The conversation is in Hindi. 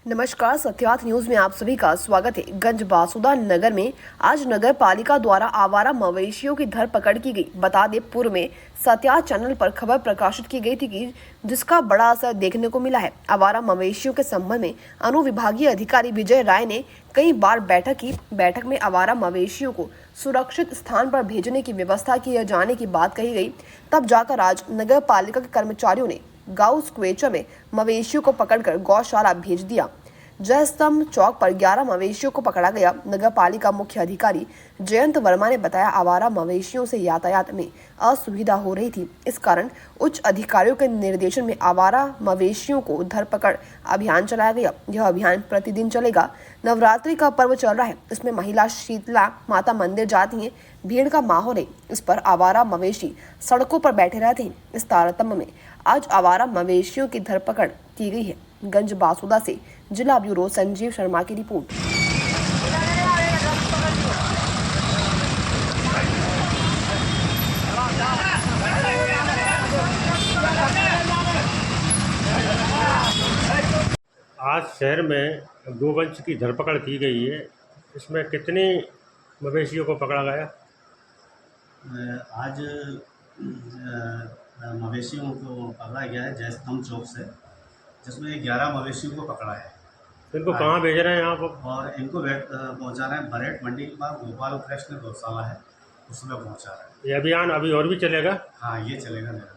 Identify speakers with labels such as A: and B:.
A: नमस्कार, सत्यार्थ न्यूज में आप सभी का स्वागत है। गंज बासुदा नगर में आज नगर पालिका द्वारा आवारा मवेशियों की धरपकड़ की गई। बता दें, पूर्व में सत्यार्थ चैनल पर खबर प्रकाशित की गई थी कि जिसका बड़ा असर देखने को मिला है। आवारा मवेशियों के संबंध में अनुविभागीय अधिकारी विजय राय ने कई बार बैठक की। बैठक में आवारा मवेशियों को सुरक्षित स्थान पर भेजने की व्यवस्था किए जाने की बात कही गई। तब जाकर आज नगर पालिका के कर्मचारियों ने गांव स्क्वेचर में मवेशियों को पकड़कर गौशाला भेज दिया। जय स्तंभ चौक पर 11 मवेशियों को पकड़ा गया। नगर पालिका मुख्य अधिकारी जयंत वर्मा ने बताया, आवारा मवेशियों से यातायात में असुविधा हो रही थी। इस कारण उच्च अधिकारियों के निर्देशन में आवारा मवेशियों को धरपकड़ अभियान चलाया गया। यह अभियान प्रतिदिन चलेगा। नवरात्रि का पर्व चल रहा है, इसमें महिला शीतला माता मंदिर जाती हैं, भीड़ का माहौल है। इस पर आवारा मवेशी सड़कों पर बैठे रहते हैं। इस तारतम्य में आज आवारा मवेशियों की धरपकड़ की गई है। गंज बासुदा से जिला ब्यूरो संजीव शर्मा की रिपोर्ट।
B: आज शहर में गोवंश की धरपकड़ की गई है। इसमें कितने मवेशियों को पकड़ा गया?
C: आज मवेशियों को पकड़ा गया है जय स्तंभ चौक से, जिसमें 11 मवेशियों को पकड़ा है।
B: इनको कहाँ भेज रहे हैं आप?
C: और इनको पहुंचा रहे हैं बरेट मंडी के पास गोपाल कृष्ण गौशाला है, उसमें पहुंचा रहे हैं।
B: ये अभियान अभी और भी चलेगा?
C: हाँ, ये चलेगा मेरा।